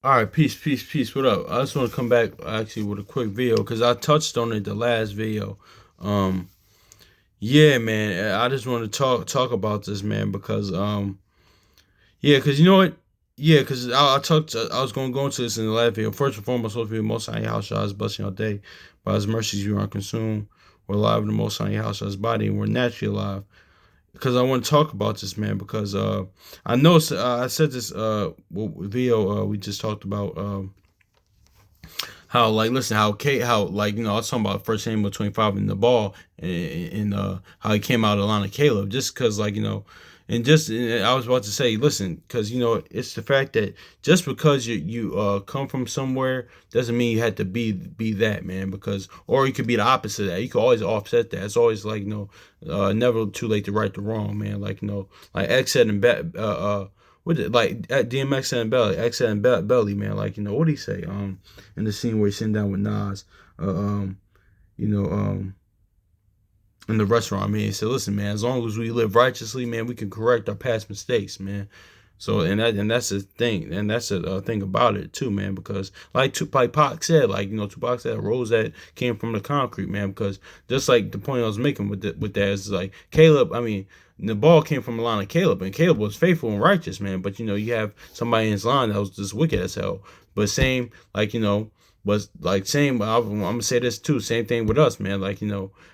All right, peace, peace, peace. What up? I just want to come back actually with a quick video because I touched on it the last video. Um, yeah, man, I just want to talk about this, man, because yeah, because you know what? Yeah, because I talked. I was going to go into this in the last video. First and foremost, supposed to be most high house shots, blessing all day. By His mercies, you aren't consumed. We're alive in the most high house shots body, and we're naturally alive. Because I want to talk about this, man. Because I know I said this video we just talked about. How like listen how like I was talking about first Samuel 25 in the ball and how he came out of the line of Caleb just because and just and I was about to say listen because it's the fact that just because you come from somewhere doesn't mean you had to be that, man, because or you could be the opposite of that. You could always offset that. It's always never too late to right the wrong, man. Like X said in what did like at DMX and Belly, X and Belly, man. What did he say? In the scene where he's sitting down with Nas, uh, um, you know, in the restaurant, man. He said, "Listen, man, as long as we live righteously, man, we can correct our past mistakes, man." So that's the thing, and that's the thing about it too, man. Because like Pac said, Tupac said, "Rose that came from the concrete, man." Because just like the point I was making with that is like Caleb. I mean, the ball came from the line of Caleb, and Caleb was faithful and righteous, man. But you have somebody in his line that was just wicked as hell. But same, but like same. I'm gonna say this too. Same thing with us, man.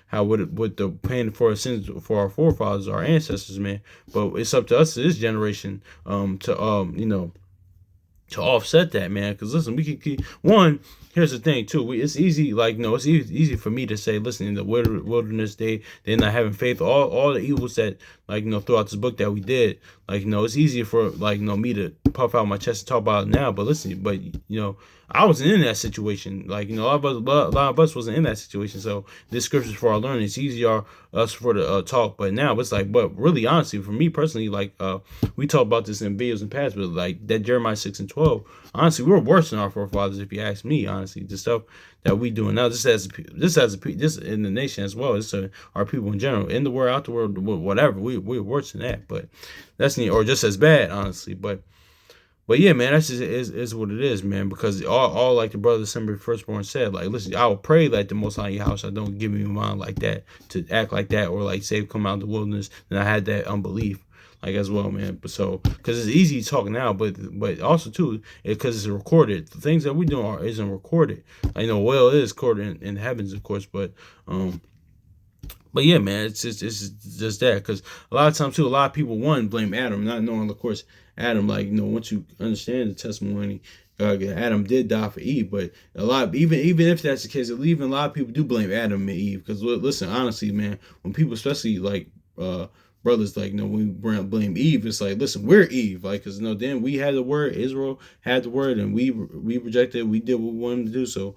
How with the paying for our sins for our forefathers, our ancestors, man. But it's up to us, to this generation, to to offset that, man. Because listen, we can keep one. Here's the thing too. It's easy, it's easy for me to say, listen, in the wilderness, they're not having faith. All the evils that throughout this book that we did, it's easier for me to puff out my chest and talk about it now. But listen, I wasn't in that situation. A lot of us wasn't in that situation. So this scriptures for our learning. It's easier us for the talk. But now it's but really, honestly, for me personally, we talked about this in videos in the past, but like that Jeremiah 6 and 12. Honestly, we're worse than our forefathers, if you ask me. Honestly, the stuff that we doing now, this in the nation as well as our people in general, in the world, out the world, whatever. We're worse than that, but that's neat, or just as bad, honestly. But yeah, man, that's just is what it is, man. Because all like the brother December firstborn said, like, listen, I will pray like the Most High in your house. I don't give me a mind like that to act like that, or like say come out of the wilderness. And I had that unbelief, as well, man. But so because it's easy to talk now, but also too because it's recorded. The things that we doing isn't recorded. Well, it is recorded in heavens, of course, um. But yeah, man, it's just that because a lot of times too, a lot of people blame Adam, not knowing, of course, Adam. Once you understand the testimony, Adam did die for Eve. But even if that's the case, even a lot of people do blame Adam and Eve. Because listen, honestly, man, when people, especially brothers, when we blame Eve, it's like, listen, we're Eve, because then we had the word, Israel had the word, and we rejected it. We did what we wanted to do. So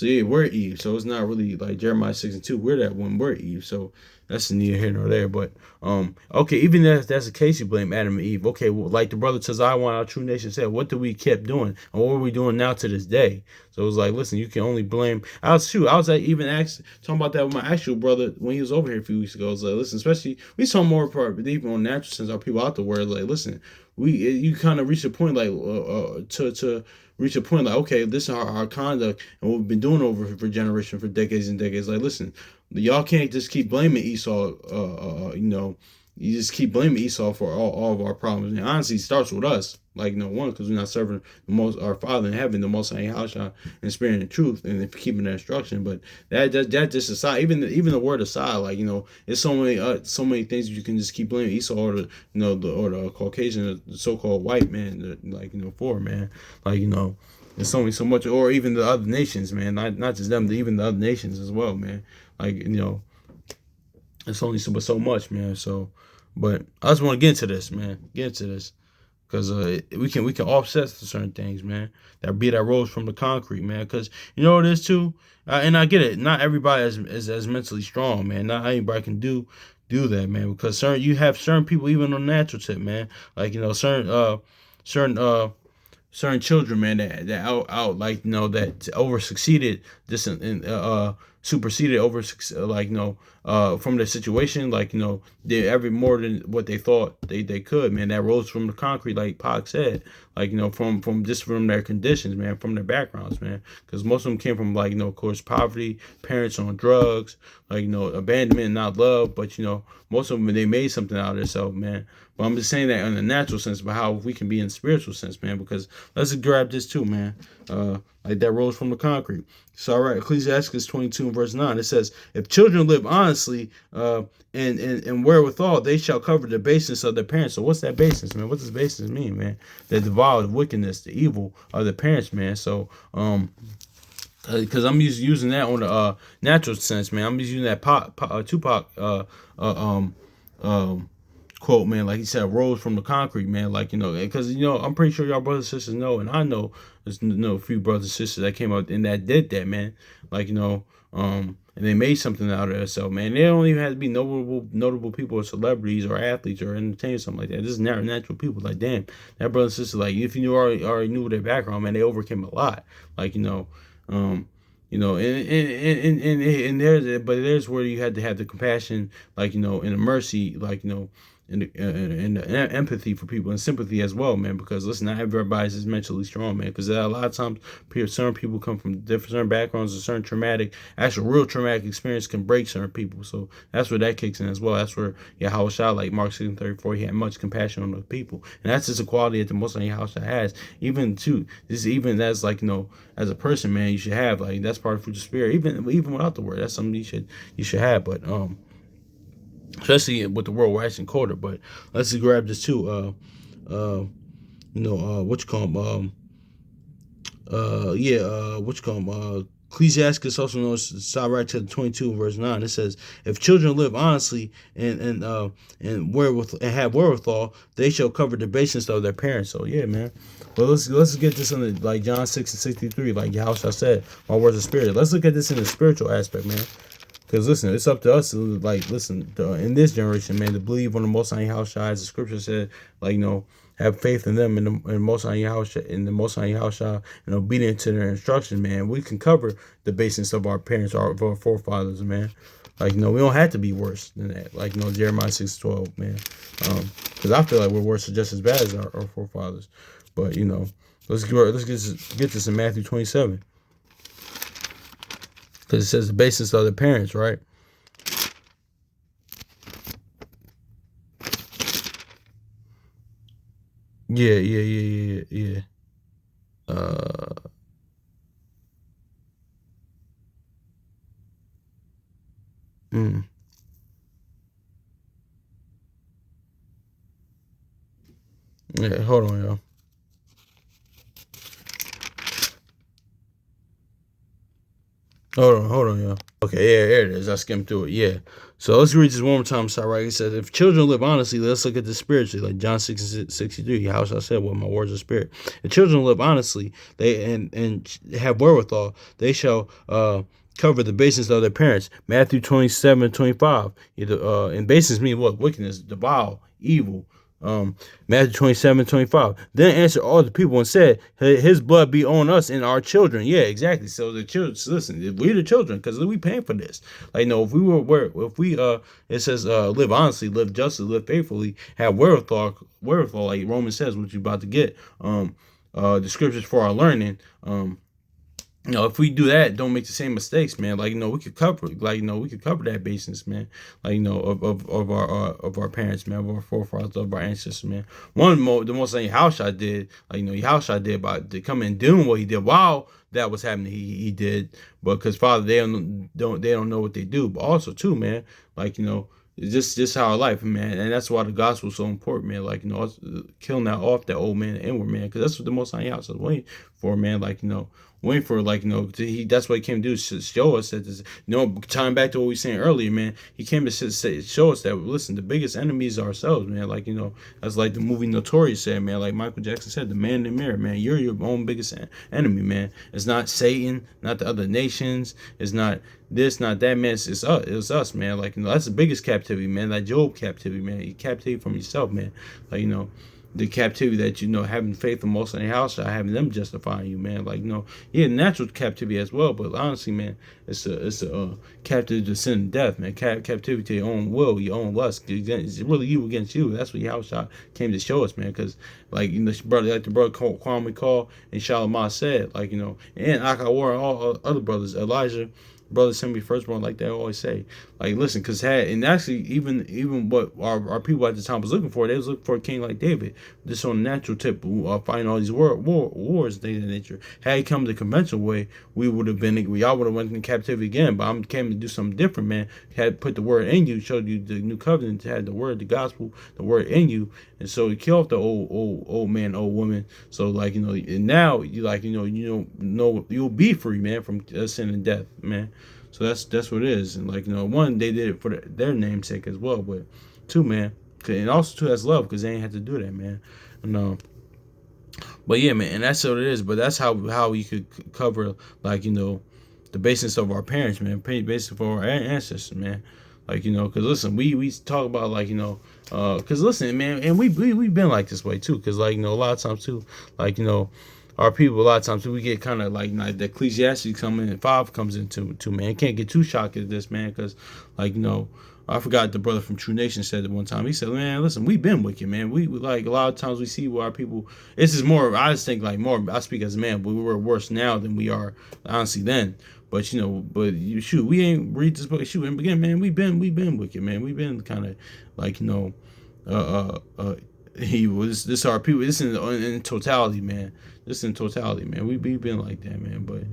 yeah, we're Eve. So it's not really like Jeremiah 6 and 2. We're that one. We're Eve. So that's neither here nor there. But okay, even if that's the case, you blame Adam and Eve. Okay, well, like the brother Tazaiwan, our true nation, said, what do we kept doing, and what are we doing now to this day? So it was like, listen, you can only blame. I was like, even talking about that with my actual brother when he was over here a few weeks ago. I was like, listen, especially we saw more part even on natural sense, our people out the world. Like, listen, you kind of reach a point to reach a point like, okay, this is our conduct and what we've been doing over for generations, for decades and decades. Like, listen, y'all can't just keep blaming Esau. You just keep blaming Esau for all of our problems. And honestly, it starts with us. One, because we're not serving our Father in heaven, the Most High Hashah, in spirit and truth, and keeping the instruction. But that just aside, even the word aside, it's so many things you can just keep blaming Esau or the Caucasian, the so-called white man, for, man, there's only so much, or even the other nations, man, not just them, even the other nations as well, man. It's only so much, man. So, but I just want to get into this, man. Get into this because we can offset certain things, man. That rose from the concrete, man. Because you know what it is too, and I get it. Not everybody is as mentally strong, man. Not everybody can do that, man. Because you have certain people even on the natural tip, man. Certain certain children, man, that out that over succeeded this in superseded over from the situation, they every more than what they thought they could, man. That rose from the concrete, like Pac said, from just from their conditions, man, from their backgrounds, man, because most of them came from of course, poverty, parents on drugs, abandonment, not love, but most of them, they made something out of themselves, man. But I'm just saying that in the natural sense, but how we can be in spiritual sense, man, because let's grab this too, man. Like that rose from the concrete. So, all right, Ecclesiastes 22 and verse 9, it says, if children live honestly and wherewithal, they shall cover the baseness of their parents. So what's that baseness, man? What does baseness mean, man? The devour, the wickedness, the evil of the parents, man. So, because I'm using that on the natural sense, man. I'm just using that Tupac quote, man. Like he said, rose from the concrete, man. Because I'm pretty sure y'all brothers and sisters know, and I know there's a few brothers and sisters that came out and that did that, man. And they made something out of themselves, man. They don't even have to be notable people or celebrities or athletes or entertainers, something like that. This is natural people. Like, damn, that brother and sister, like, if you already knew their background, man, they overcame a lot. And there's where you had to have the compassion, and the mercy, and the empathy for people and sympathy as well, man. Because listen, not everybody's just mentally strong, man. Because a lot of times, certain people come from certain backgrounds, a certain real traumatic experience can break certain people. So that's where that kicks in as well. That's where Yahushua, like Mark 6:34, he had much compassion on the people, and that's just a quality that the Most High Yahushua has. Even as as a person, man, you should have that's part of the fruit of the spirit. Even without the word, that's something you should have. But especially with the world waxing colder. But let's just grab this too. What you call them? What you call them? Ecclesiastes, also known as Sirach chapter 22 verse 9, it says, if children live honestly and have wherewithal, they shall cover the baseness of their parents. So yeah, man. But let's get this in the John 6:63, like Yahushua said, my words are spirit. Let's look at this in the spiritual aspect, man. Because listen, it's up to us to in this generation, man, to believe on the Most High Yahushua, as the scripture said, have faith in them and the Most High Yahushua, and obedient to their instruction, man. We can cover the basis of our parents, of our forefathers, man. We don't have to be worse than that. Jeremiah 6:12, man. Because I feel like we're worse or just as bad as our forefathers. But let's get this in Matthew 27. Because it says the basis of the parents, right? Yeah. Uh, mm. Yeah, hold on, y'all. Hold on, y'all. Okay, yeah, there it is. I skimmed through it. Yeah. So let's read this one more time. So, right, it says, if children live honestly, let's look at this spiritually. Like John 6:63, how I said, well, my words are spirit. If children live honestly, they and have wherewithal, they shall cover the basis of their parents. Matthew 27:25. And basis means what? Wickedness, vile, evil. Matthew 27:25. Then answered all the people and said, his blood be on us and our children. Yeah, exactly. So the children, listen, if we're the children, because we paying for this. It says, live honestly, live justly, live faithfully, have wherewithal, like Romans says, what you're about to get. The scriptures for our learning. If we do that, don't make the same mistakes, man. We could cover, we could cover that basis, man. Of our parents, man, of our forefathers, of our ancestors, man. The most thing Yahushua did, Yahushua did by to come and doing what he did while that was happening, he did. But because Father, they don't know what they do. But also too, man, it's just our life, man, and that's why the gospel is so important, man. Killing that off that old man, inward man, because that's what the Most High Yahushua is waiting for, man. Waiting for that's what he came to do, show us that this, tying back to what we were saying earlier, man. He came to show us that, listen, the biggest enemy is ourselves, man. That's like the movie Notorious said, man. Like Michael Jackson said, the man in the mirror, man. You're your own biggest enemy, man. It's not Satan, not the other nations. It's not this, not that, man. It's us, man. That's the biggest captivity, man. Like Job captivity, man. You captivity from yourself, man. the captivity that having faith in most in the house, having them justifying you, man. Like yeah, natural captivity as well, but honestly, man, it's a captivity to sin and death, man. Captivity to your own will, your own lust. It's really you against you. That's what Yahushua came to show us, man. Because like brother, like the brother Kwame Call and Shalimah said, like and Akawar and all other brothers, Elijah. Brother sent me firstborn, like they always say. Like, listen, because and actually, even what our people at the time was looking for, they was looking for a king like David. Just on the natural tip, fighting all these wars, things of nature. Had he come the conventional way, we would have been, y'all would have went into captivity again. But I came to do something different, man. Had put the word in you, showed you the new covenant, had the word, the gospel, the word in you, and so he killed off the old man, old woman. So like and now you like you'll be free, man, from sin and death, man. So that's what it is. And like one, they did it for their namesake as well, but two, man, and also two, that's love, because they ain't had to do that, man. But yeah, man, and that's what it is. But that's how you could cover like the basis of our parents, man, basis of our ancestors, man. Like because listen, we talk about like because listen, man, and we've been like this way too, because like a lot of times too, like our people, a lot of times we get kind of like the Ecclesiastes coming and 5 comes into man. Can't get too shocked at this, man, because like I forgot the brother from True Nation said it one time. He said, man, listen, we've been wicked, man. We like a lot of times we see where our people. This is more. I just think like more. I speak as a man, but we were worse now than we are honestly then. But shoot, we ain't read this book. Shoot, in the beginning, man, we been wicked, man. We been kind of like he was this our people. This in totality, man. This in totality, man. We been like that, man. But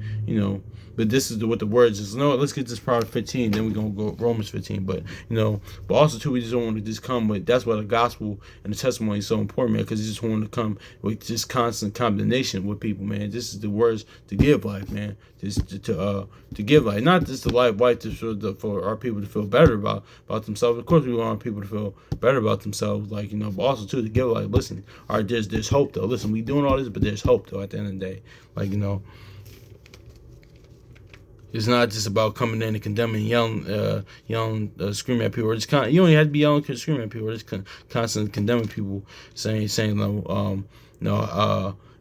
but this is what the words is. No, let's get this Proverbs 15. Then we're gonna go Romans 15. But but also too, we just don't want to just come with. That's why the gospel and the testimony is so important, man. Because you just want to come with just constant condemnation with people, man. This is the words to give life, man. Just to give life, not just the life, for our people to feel better about themselves. Of course, we want our people to feel better about themselves, like but also too to give life. Listen, all right, there's hope though. Listen, we doing all this, but there's hope though. At the end of the day, like it's not just about coming in and condemning, yelling, screaming at people. Or just you only have to be yelling, screaming at people. Or just constantly condemning people, saying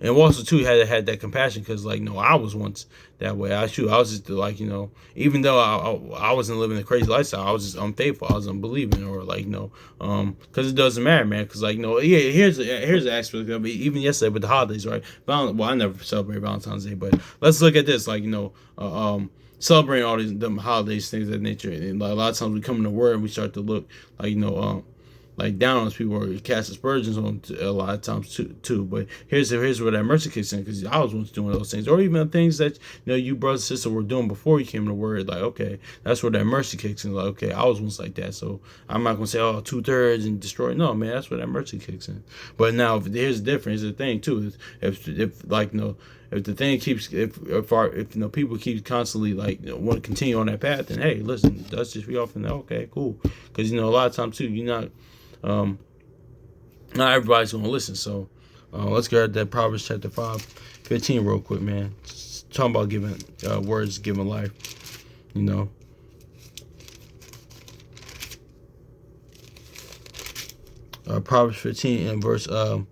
and also too had that compassion, because like I was once that way. I was just like even though I wasn't living a crazy lifestyle, I was just unfaithful, I was unbelieving, or like because it doesn't matter, man. Because like yeah, here's the aspect of it. Even yesterday with the holidays, right? Well, I never celebrate Valentine's Day, but let's look at this, like celebrating all these them holidays, things of that nature. And like, a lot of times we come in the word and we start to look like like down on people, or cast aspersions on a lot of times too. But here's where that mercy kicks in, because I was once doing those things, or even things that you brothers and sisters were doing before you came to the word. Like okay, that's where that mercy kicks in. Like okay, I was once like that, so I'm not gonna say 2/3 and destroy. No, man, that's where that mercy kicks in. But now here's the difference. Here's the thing too. If like if the thing keeps if people keep constantly like want to continue on that path, then hey, listen, that's just be off and okay, cool. Because a lot of times too, you're not everybody's gonna listen. So let's get at that Proverbs chapter 5:15 real quick, man. Just talking about giving words, giving life. Proverbs 15 and verse 4,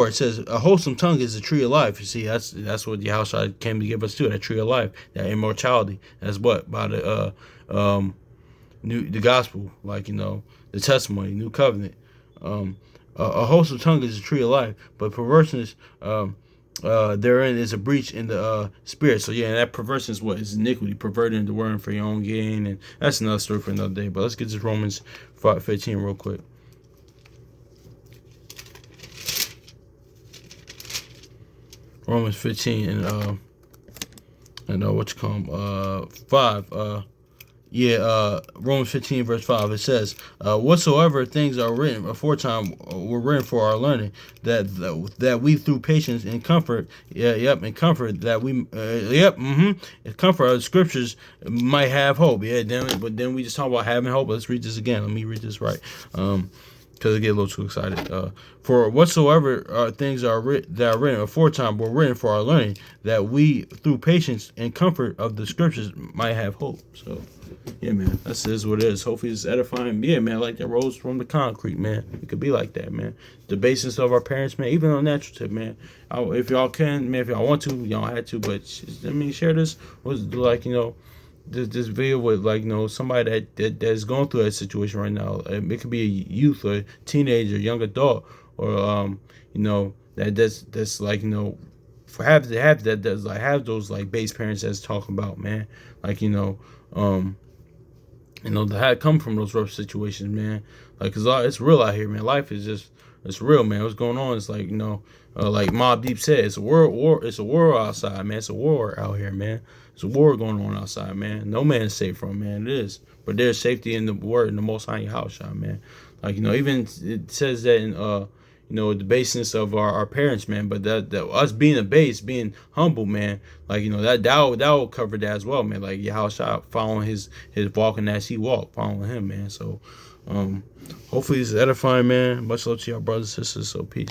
it says, a wholesome tongue is a tree of life. You see, that's what Yahushua came to give us too, that tree of life, that immortality. That's what by the gospel, like the testimony, new covenant. A wholesome tongue is a tree of life, but perverseness therein is a breach in the spirit. So yeah, and that perverseness is iniquity, perverting the word for your own gain, and that's another story for another day. But let's get to Romans 5:15 real quick. Romans 15 and what you call 5. Romans 15 verse 5, it says, whatsoever things are written aforetime were written for our learning, that we through patience and comfort, and comfort that we, comfort of the scriptures might have hope. But then we just talk about having hope. Let's read this again. Let me read this right. because I get a little too excited. For whatsoever things that are written aforetime were written for our learning, that we, through patience and comfort of the scriptures, might have hope. So, yeah, man, that's is what it is. Hopefully, it's edifying. Yeah, man, like that rose from the concrete, man. It could be like that, man. The basis of our parents, man, even on natural tip, man. If y'all can, man, if y'all want to, y'all had to, but I mean, share this with like this video with like somebody that's going through that situation right now. It could be a youth or a teenager, young adult, or that's like for have that does like have those like base parents that's talking about, man, like that had come from those rough situations, man. Like, cause it's real out here, man. Life is just it's real, man. What's going on? It's like like Mobb Deep said, it's a world war. It's a war outside, man. It's a war out here, man. It's a war going on outside, man. No man is safe from, man. It is, but there's safety in the word in the Most High house, man. Like even it says that in the baseness of our parents, man. But that us being a base, being humble, man. Like that will cover that as well, man. Like Yahushua following his walking as he walked, following him, man. So hopefully it's edifying, man. Much love to y'all brothers and sisters. So peace.